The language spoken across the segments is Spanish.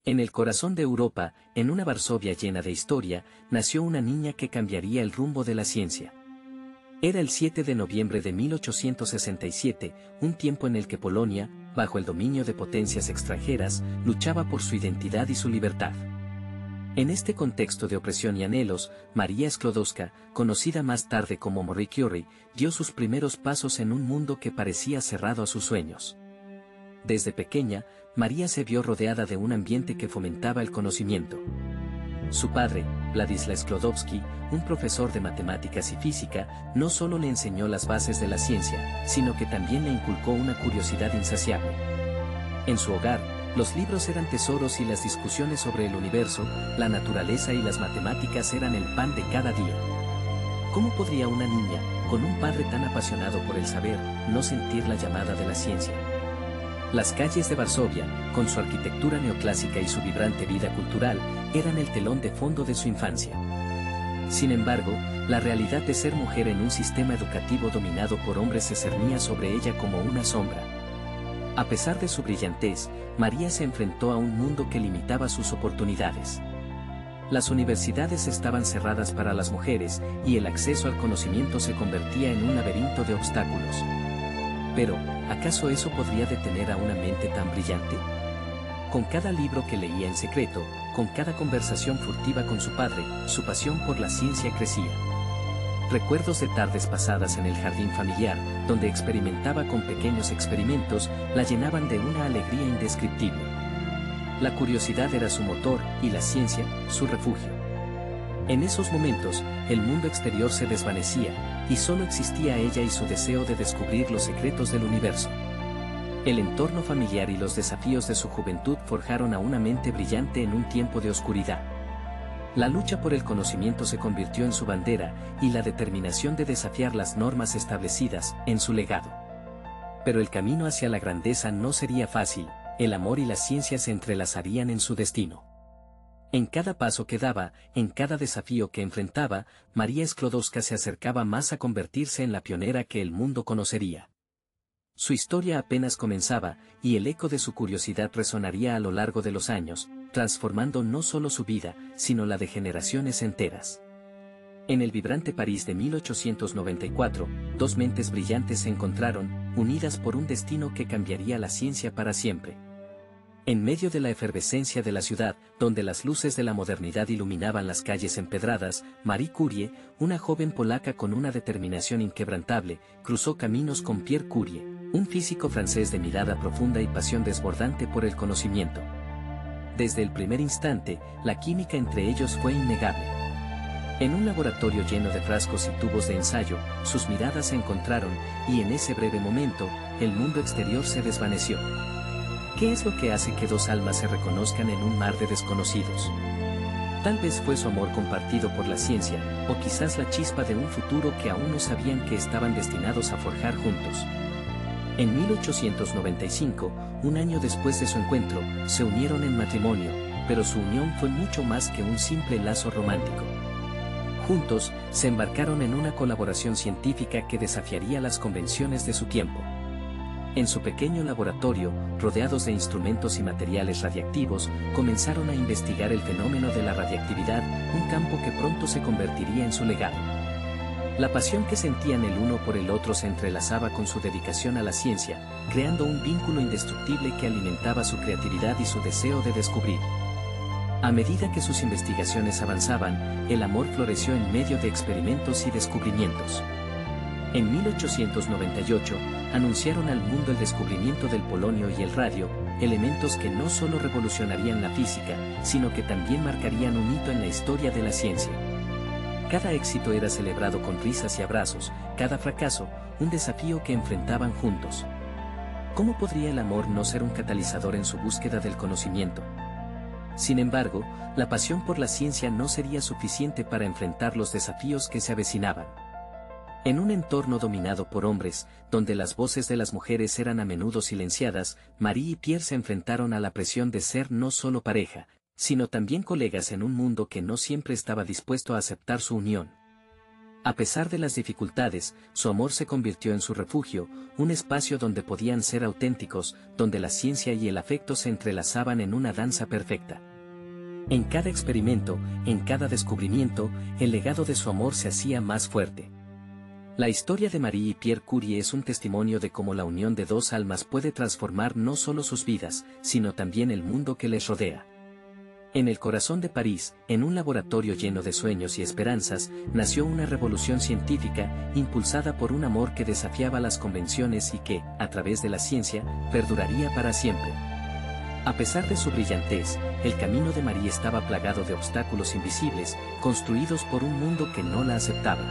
En el corazón de Europa, en una Varsovia llena de historia, nació una niña que cambiaría el rumbo de la ciencia. Era el 7 de noviembre de 1867, un tiempo en el que Polonia, bajo el dominio de potencias extranjeras, luchaba por su identidad y su libertad. En este contexto de opresión y anhelos, María Sklodowska, conocida más tarde como Marie Curie, dio sus primeros pasos en un mundo que parecía cerrado a sus sueños. Desde pequeña, María se vio rodeada de un ambiente que fomentaba el conocimiento. Su padre, Władysław Sklodowski, un profesor de matemáticas y física, no solo le enseñó las bases de la ciencia, sino que también le inculcó una curiosidad insaciable. En su hogar, los libros eran tesoros y las discusiones sobre el universo, la naturaleza y las matemáticas eran el pan de cada día. ¿Cómo podría una niña, con un padre tan apasionado por el saber, no sentir la llamada de la ciencia? Las calles de Varsovia, con su arquitectura neoclásica y su vibrante vida cultural, eran el telón de fondo de su infancia. Sin embargo, la realidad de ser mujer en un sistema educativo dominado por hombres se cernía sobre ella como una sombra. A pesar de su brillantez, María se enfrentó a un mundo que limitaba sus oportunidades. Las universidades estaban cerradas para las mujeres, y el acceso al conocimiento se convertía en un laberinto de obstáculos. Pero, ¿acaso eso podría detener a una mente tan brillante? Con cada libro que leía en secreto, con cada conversación furtiva con su padre, su pasión por la ciencia crecía. Recuerdos de tardes pasadas en el jardín familiar, donde experimentaba con pequeños experimentos, la llenaban de una alegría indescriptible. La curiosidad era su motor, y la ciencia, su refugio. En esos momentos, el mundo exterior se desvanecía, y solo existía ella y su deseo de descubrir los secretos del universo. El entorno familiar y los desafíos de su juventud forjaron a una mente brillante en un tiempo de oscuridad. La lucha por el conocimiento se convirtió en su bandera, y la determinación de desafiar las normas establecidas, en su legado. Pero el camino hacia la grandeza no sería fácil, el amor y la ciencia se entrelazarían en su destino. En cada paso que daba, en cada desafío que enfrentaba, María Sklodowska se acercaba más a convertirse en la pionera que el mundo conocería. Su historia apenas comenzaba, y el eco de su curiosidad resonaría a lo largo de los años, transformando no solo su vida, sino la de generaciones enteras. En el vibrante París de 1894, dos mentes brillantes se encontraron, unidas por un destino que cambiaría la ciencia para siempre. En medio de la efervescencia de la ciudad, donde las luces de la modernidad iluminaban las calles empedradas, Marie Curie, una joven polaca con una determinación inquebrantable, cruzó caminos con Pierre Curie, un físico francés de mirada profunda y pasión desbordante por el conocimiento. Desde el primer instante, la química entre ellos fue innegable. En un laboratorio lleno de frascos y tubos de ensayo, sus miradas se encontraron, y en ese breve momento, el mundo exterior se desvaneció. ¿Qué es lo que hace que dos almas se reconozcan en un mar de desconocidos? Tal vez fue su amor compartido por la ciencia, o quizás la chispa de un futuro que aún no sabían que estaban destinados a forjar juntos. En 1895, un año después de su encuentro, se unieron en matrimonio, pero su unión fue mucho más que un simple lazo romántico. Juntos, se embarcaron en una colaboración científica que desafiaría las convenciones de su tiempo. En su pequeño laboratorio, rodeados de instrumentos y materiales radiactivos, comenzaron a investigar el fenómeno de la radiactividad, un campo que pronto se convertiría en su legado. La pasión que sentían el uno por el otro se entrelazaba con su dedicación a la ciencia, creando un vínculo indestructible que alimentaba su creatividad y su deseo de descubrir. A medida que sus investigaciones avanzaban, el amor floreció en medio de experimentos y descubrimientos. En 1898, anunciaron al mundo el descubrimiento del polonio y el radio, elementos que no solo revolucionarían la física, sino que también marcarían un hito en la historia de la ciencia. Cada éxito era celebrado con risas y abrazos, cada fracaso, un desafío que enfrentaban juntos. ¿Cómo podría el amor no ser un catalizador en su búsqueda del conocimiento? Sin embargo, la pasión por la ciencia no sería suficiente para enfrentar los desafíos que se avecinaban. En un entorno dominado por hombres, donde las voces de las mujeres eran a menudo silenciadas, Marie y Pierre se enfrentaron a la presión de ser no solo pareja, sino también colegas en un mundo que no siempre estaba dispuesto a aceptar su unión. A pesar de las dificultades, su amor se convirtió en su refugio, un espacio donde podían ser auténticos, donde la ciencia y el afecto se entrelazaban en una danza perfecta. En cada experimento, en cada descubrimiento, el legado de su amor se hacía más fuerte. La historia de Marie y Pierre Curie es un testimonio de cómo la unión de dos almas puede transformar no solo sus vidas, sino también el mundo que les rodea. En el corazón de París, en un laboratorio lleno de sueños y esperanzas, nació una revolución científica, impulsada por un amor que desafiaba las convenciones y que, a través de la ciencia, perduraría para siempre. A pesar de su brillantez, el camino de Marie estaba plagado de obstáculos invisibles, construidos por un mundo que no la aceptaba.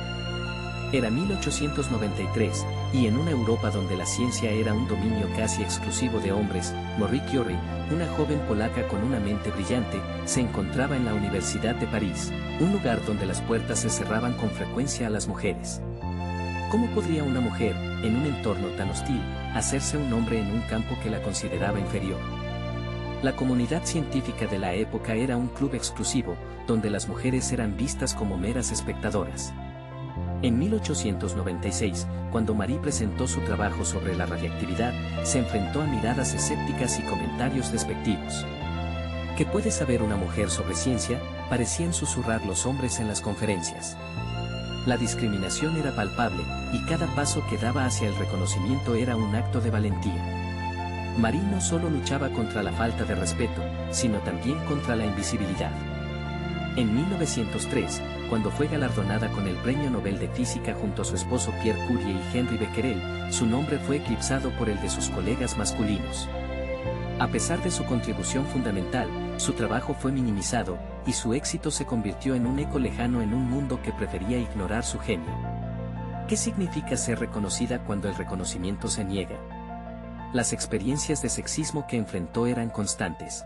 Era 1893, y en una Europa donde la ciencia era un dominio casi exclusivo de hombres, Marie Curie, una joven polaca con una mente brillante, se encontraba en la Universidad de París, un lugar donde las puertas se cerraban con frecuencia a las mujeres. ¿Cómo podría una mujer, en un entorno tan hostil, hacerse un hombre en un campo que la consideraba inferior? La comunidad científica de la época era un club exclusivo, donde las mujeres eran vistas como meras espectadoras. En 1896, cuando Marie presentó su trabajo sobre la radiactividad, se enfrentó a miradas escépticas y comentarios despectivos. ¿Qué puede saber una mujer sobre ciencia?, parecían susurrar los hombres en las conferencias. La discriminación era palpable, y cada paso que daba hacia el reconocimiento era un acto de valentía. Marie no solo luchaba contra la falta de respeto, sino también contra la invisibilidad. En 1903, cuando fue galardonada con el Premio Nobel de Física junto a su esposo Pierre Curie y Henri Becquerel, su nombre fue eclipsado por el de sus colegas masculinos. A pesar de su contribución fundamental, su trabajo fue minimizado, y su éxito se convirtió en un eco lejano en un mundo que prefería ignorar su genio. ¿Qué significa ser reconocida cuando el reconocimiento se niega? Las experiencias de sexismo que enfrentó eran constantes.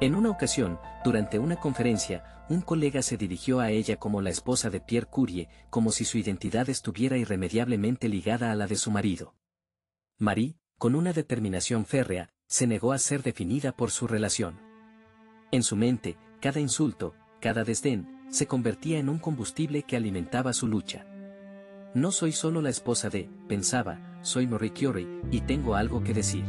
En una ocasión, durante una conferencia, un colega se dirigió a ella como la esposa de Pierre Curie, como si su identidad estuviera irremediablemente ligada a la de su marido. Marie, con una determinación férrea, se negó a ser definida por su relación. En su mente, cada insulto, cada desdén, se convertía en un combustible que alimentaba su lucha. No soy solo la esposa de, pensaba, soy Marie Curie, y tengo algo que decir.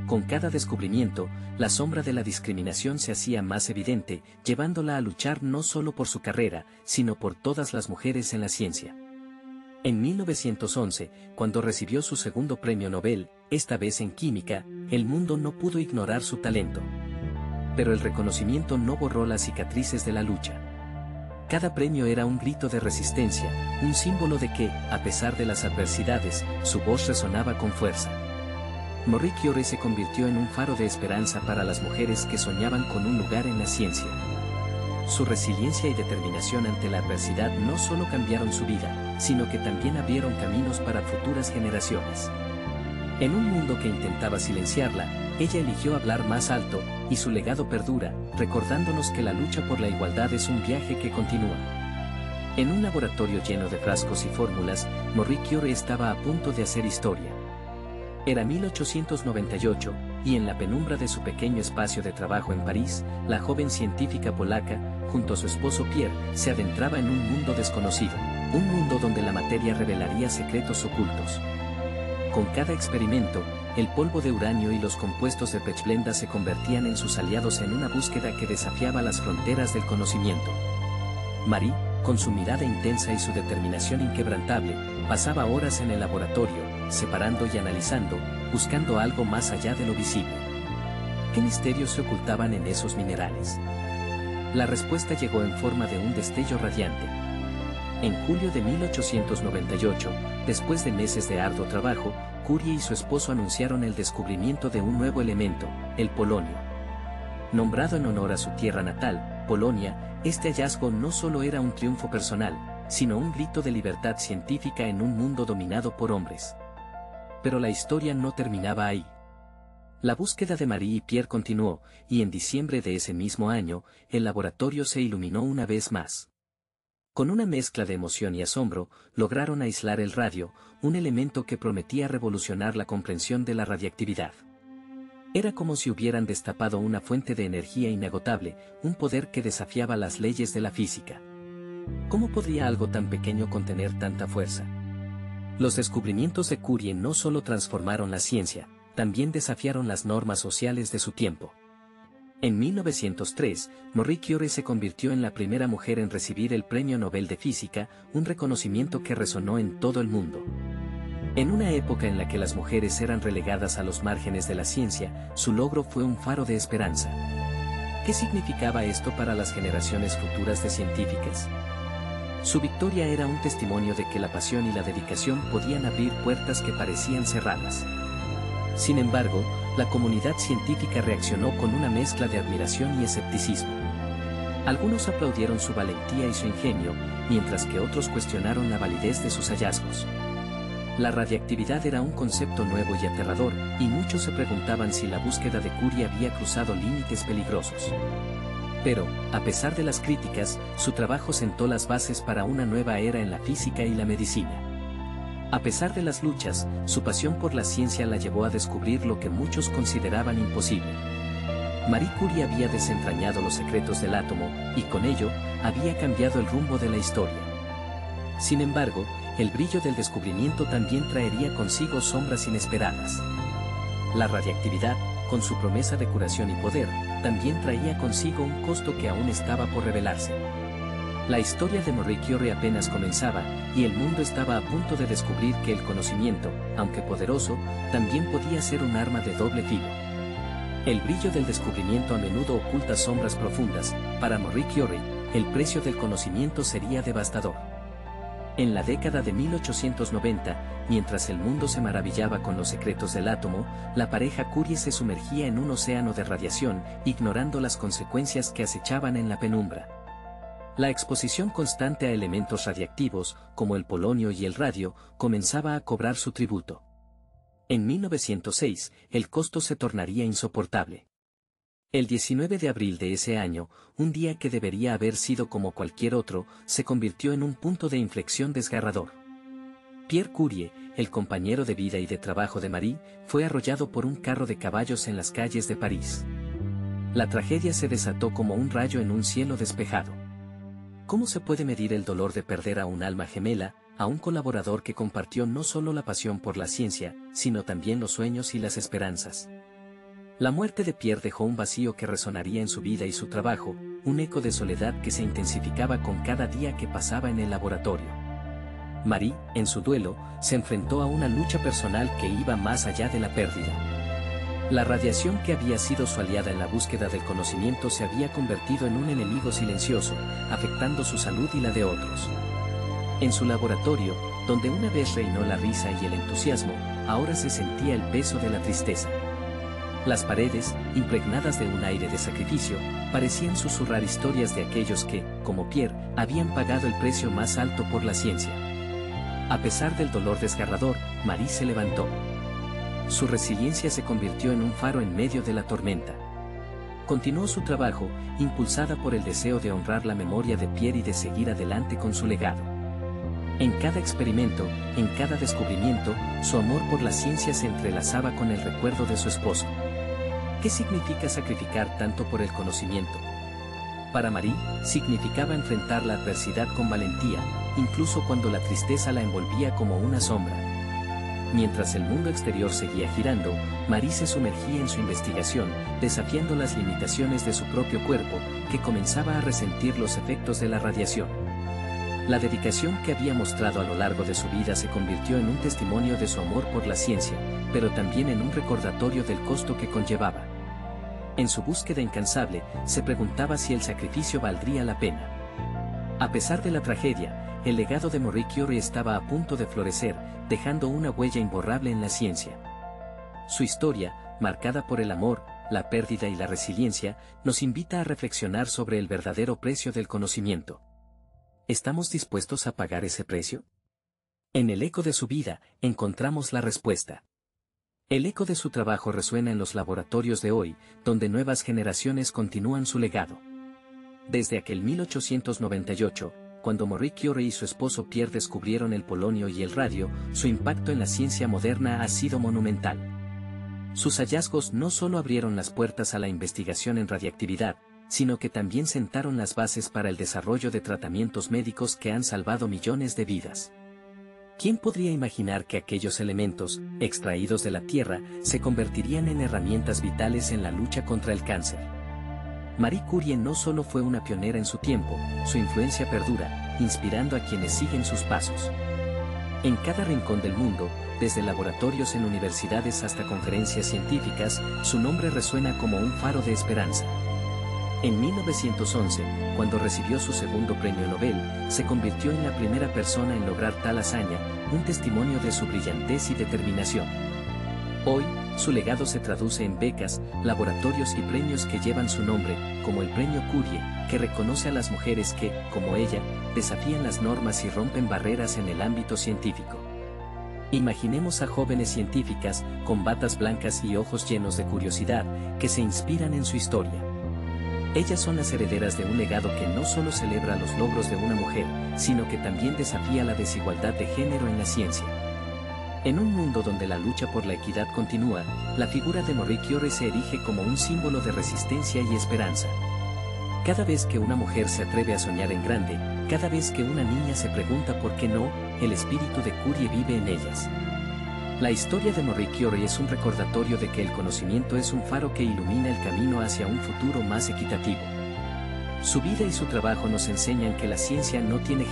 Con cada descubrimiento, la sombra de la discriminación se hacía más evidente, llevándola a luchar no solo por su carrera, sino por todas las mujeres en la ciencia. En 1911, cuando recibió su segundo premio Nobel, esta vez en química, el mundo no pudo ignorar su talento. Pero el reconocimiento no borró las cicatrices de la lucha. Cada premio era un grito de resistencia, un símbolo de que, a pesar de las adversidades, su voz resonaba con fuerza. Marie Curie se convirtió en un faro de esperanza para las mujeres que soñaban con un lugar en la ciencia. Su resiliencia y determinación ante la adversidad no solo cambiaron su vida, sino que también abrieron caminos para futuras generaciones. En un mundo que intentaba silenciarla, ella eligió hablar más alto, y su legado perdura, recordándonos que la lucha por la igualdad es un viaje que continúa. En un laboratorio lleno de frascos y fórmulas, Marie Curie estaba a punto de hacer historia. Era 1898, y en la penumbra de su pequeño espacio de trabajo en París, la joven científica polaca, junto a su esposo Pierre, se adentraba en un mundo desconocido, un mundo donde la materia revelaría secretos ocultos. Con cada experimento, el polvo de uranio y los compuestos de pechblenda se convertían en sus aliados en una búsqueda que desafiaba las fronteras del conocimiento. Marie, con su mirada intensa y su determinación inquebrantable, pasaba horas en el laboratorio, separando y analizando, buscando algo más allá de lo visible. ¿Qué misterios se ocultaban en esos minerales? La respuesta llegó en forma de un destello radiante. En julio de 1898, después de meses de arduo trabajo, Curie y su esposo anunciaron el descubrimiento de un nuevo elemento, el polonio. Nombrado en honor a su tierra natal, Polonia, este hallazgo no solo era un triunfo personal, sino un grito de libertad científica en un mundo dominado por hombres. Pero la historia no terminaba ahí. La búsqueda de Marie y Pierre continuó, y en diciembre de ese mismo año, el laboratorio se iluminó una vez más. Con una mezcla de emoción y asombro, lograron aislar el radio, un elemento que prometía revolucionar la comprensión de la radiactividad. Era como si hubieran destapado una fuente de energía inagotable, un poder que desafiaba las leyes de la física. ¿Cómo podría algo tan pequeño contener tanta fuerza? Los descubrimientos de Curie no solo transformaron la ciencia, también desafiaron las normas sociales de su tiempo. En 1903, Marie Curie se convirtió en la primera mujer en recibir el Premio Nobel de Física, un reconocimiento que resonó en todo el mundo. En una época en la que las mujeres eran relegadas a los márgenes de la ciencia, su logro fue un faro de esperanza. ¿Qué significaba esto para las generaciones futuras de científicas? Su victoria era un testimonio de que la pasión y la dedicación podían abrir puertas que parecían cerradas. Sin embargo, la comunidad científica reaccionó con una mezcla de admiración y escepticismo. Algunos aplaudieron su valentía y su ingenio, mientras que otros cuestionaron la validez de sus hallazgos. La radiactividad era un concepto nuevo y aterrador, y muchos se preguntaban si la búsqueda de Curie había cruzado límites peligrosos. Pero, a pesar de las críticas, su trabajo sentó las bases para una nueva era en la física y la medicina. A pesar de las luchas, su pasión por la ciencia la llevó a descubrir lo que muchos consideraban imposible. Marie Curie había desentrañado los secretos del átomo, y con ello, había cambiado el rumbo de la historia. Sin embargo, el brillo del descubrimiento también traería consigo sombras inesperadas. La radiactividad, con su promesa de curación y poder, también traía consigo un costo que aún estaba por revelarse. La historia de Marie Curie apenas comenzaba, y el mundo estaba a punto de descubrir que el conocimiento, aunque poderoso, también podía ser un arma de doble filo. El brillo del descubrimiento a menudo oculta sombras profundas. Para Marie Curie, el precio del conocimiento sería devastador. En la década de 1890, mientras el mundo se maravillaba con los secretos del átomo, la pareja Curie se sumergía en un océano de radiación, ignorando las consecuencias que acechaban en la penumbra. La exposición constante a elementos radiactivos, como el polonio y el radio, comenzaba a cobrar su tributo. En 1906, el costo se tornaría insoportable. El 19 de abril de ese año, un día que debería haber sido como cualquier otro, se convirtió en un punto de inflexión desgarrador. Pierre Curie, el compañero de vida y de trabajo de Marie, fue arrollado por un carro de caballos en las calles de París. La tragedia se desató como un rayo en un cielo despejado. ¿Cómo se puede medir el dolor de perder a un alma gemela, a un colaborador que compartió no solo la pasión por la ciencia, sino también los sueños y las esperanzas? La muerte de Pierre dejó un vacío que resonaría en su vida y su trabajo, un eco de soledad que se intensificaba con cada día que pasaba en el laboratorio. Marie, en su duelo, se enfrentó a una lucha personal que iba más allá de la pérdida. La radiación que había sido su aliada en la búsqueda del conocimiento se había convertido en un enemigo silencioso, afectando su salud y la de otros. En su laboratorio, donde una vez reinó la risa y el entusiasmo, ahora se sentía el peso de la tristeza. Las paredes, impregnadas de un aire de sacrificio, parecían susurrar historias de aquellos que, como Pierre, habían pagado el precio más alto por la ciencia. A pesar del dolor desgarrador, Marie se levantó. Su resiliencia se convirtió en un faro en medio de la tormenta. Continuó su trabajo, impulsada por el deseo de honrar la memoria de Pierre y de seguir adelante con su legado. En cada experimento, en cada descubrimiento, su amor por la ciencia se entrelazaba con el recuerdo de su esposo. ¿Qué significa sacrificar tanto por el conocimiento? Para Marie, significaba enfrentar la adversidad con valentía, incluso cuando la tristeza la envolvía como una sombra. Mientras el mundo exterior seguía girando, Marie se sumergía en su investigación, desafiando las limitaciones de su propio cuerpo, que comenzaba a resentir los efectos de la radiación. La dedicación que había mostrado a lo largo de su vida se convirtió en un testimonio de su amor por la ciencia, pero también en un recordatorio del costo que conllevaba. En su búsqueda incansable, se preguntaba si el sacrificio valdría la pena. A pesar de la tragedia, el legado de Marie Curie estaba a punto de florecer, dejando una huella imborrable en la ciencia. Su historia, marcada por el amor, la pérdida y la resiliencia, nos invita a reflexionar sobre el verdadero precio del conocimiento. ¿Estamos dispuestos a pagar ese precio? En el eco de su vida, encontramos la respuesta. El eco de su trabajo resuena en los laboratorios de hoy, donde nuevas generaciones continúan su legado. Desde aquel 1898, cuando Marie Curie y su esposo Pierre descubrieron el polonio y el radio, su impacto en la ciencia moderna ha sido monumental. Sus hallazgos no solo abrieron las puertas a la investigación en radiactividad, sino que también sentaron las bases para el desarrollo de tratamientos médicos que han salvado millones de vidas. ¿Quién podría imaginar que aquellos elementos, extraídos de la Tierra, se convertirían en herramientas vitales en la lucha contra el cáncer? Marie Curie no solo fue una pionera en su tiempo, su influencia perdura, inspirando a quienes siguen sus pasos. En cada rincón del mundo, desde laboratorios en universidades hasta conferencias científicas, su nombre resuena como un faro de esperanza. En 1911, cuando recibió su segundo premio Nobel, se convirtió en la primera persona en lograr tal hazaña, un testimonio de su brillantez y determinación. Hoy, su legado se traduce en becas, laboratorios y premios que llevan su nombre, como el Premio Curie, que reconoce a las mujeres que, como ella, desafían las normas y rompen barreras en el ámbito científico. Imaginemos a jóvenes científicas, con batas blancas y ojos llenos de curiosidad, que se inspiran en su historia. Ellas son las herederas de un legado que no solo celebra los logros de una mujer, sino que también desafía la desigualdad de género en la ciencia. En un mundo donde la lucha por la equidad continúa, la figura de Marie Curie se erige como un símbolo de resistencia y esperanza. Cada vez que una mujer se atreve a soñar en grande, cada vez que una niña se pregunta por qué no, el espíritu de Curie vive en ellas. La historia de Marie Curie es un recordatorio de que el conocimiento es un faro que ilumina el camino hacia un futuro más equitativo. Su vida y su trabajo nos enseñan que la ciencia no tiene